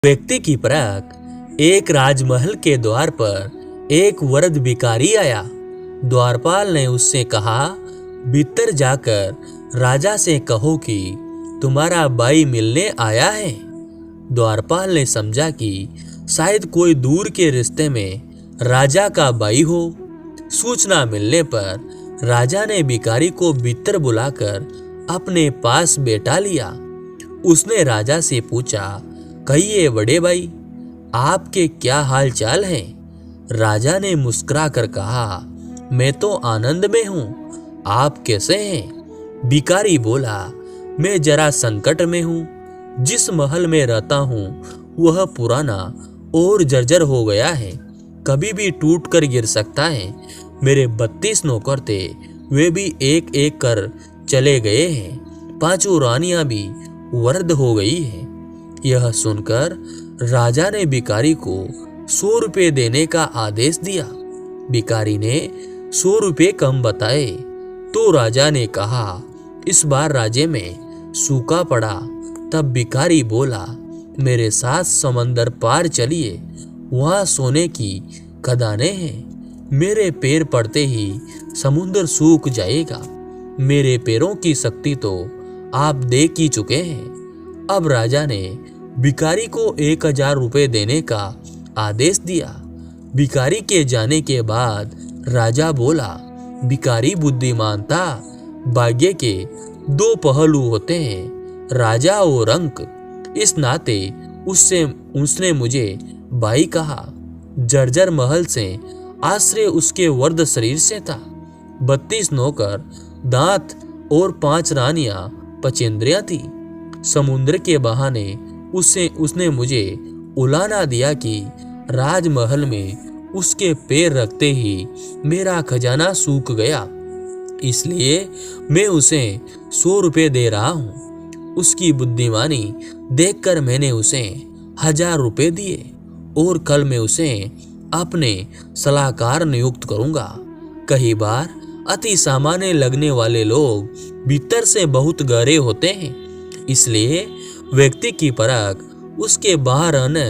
व्यक्ति की परख। एक राजमहल के द्वार पर एक वृद्ध भिखारी आया। द्वारपाल ने उससे कहा, भीतर जाकर राजा से कहो कि तुम्हारा भाई मिलने आया है। द्वारपाल ने समझा कि शायद कोई दूर के रिश्ते में राजा का भाई हो। सूचना मिलने पर राजा ने भिखारी को भीतर बुलाकर अपने पास बैठा लिया। उसने राजा से पूछा, कहिए बड़े भाई, आपके क्या हाल चाल हैं? राजा ने मुस्कुरा कर कहा, मैं तो आनंद में हूँ, आप कैसे हैं? भिखारी बोला, मैं जरा संकट में हूँ। जिस महल में रहता हूँ वह पुराना और जर्जर हो गया है, कभी भी टूट कर गिर सकता है। मेरे 32 नौकर थे, वे भी एक एक कर चले गए हैं। 5 रानियां भी वृद्ध हो गई हैं। यह सुनकर राजा ने भिखारी को 100 रुपये देने का आदेश दिया। भिखारी ने 100 रुपये कम बताए तो राजा ने कहा, इस बार राज्य में सूखा पड़ा। तब भिखारी बोला, मेरे साथ समंदर पार चलिए, वहां सोने की खदानें हैं। मेरे पैर पड़ते ही समुद्र सूख जाएगा। मेरे पैरों की शक्ति तो आप देख ही चुके हैं। अब राजा ने भिखारी को 1000 रुपये देने का आदेश दिया। भिखारी के जाने के बाद राजा बोला, भिखारी बुद्धिमान था। भाग्य के 2 पहलू होते हैं, राजा और अंक। इस नाते उसने मुझे भाई कहा। जर्जर महल से आश्रय उसके वृद्ध शरीर से था। 32 नौकर, दांत और 5 रानियां पचेंद्रियां थी। समुद्र के बहाने उसने मुझे उलाना दिया कि राजमहल में उसके पैर रखते ही मेरा खजाना सूख गया। इसलिए मैं उसे 100 रुपये दे रहा हूँ। उसकी बुद्धिमानी देखकर मैंने उसे 1000 रुपये दिए और कल मैं उसे अपने सलाहकार नियुक्त करूँगा। कई बार अति सामान्य लगने वाले लोग भीतर से बहुत गहरे होते हैं। इसलिए व्यक्ति की परख उसके बाहर रहने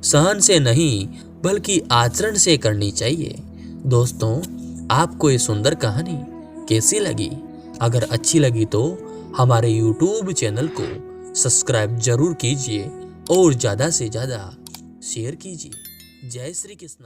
सहन से नहीं बल्कि आचरण से करनी चाहिए। दोस्तों, आपको ये सुंदर कहानी कैसी लगी? अगर अच्छी लगी तो हमारे YouTube चैनल को सब्सक्राइब जरूर कीजिए और ज़्यादा से ज़्यादा शेयर कीजिए। जय श्री कृष्ण।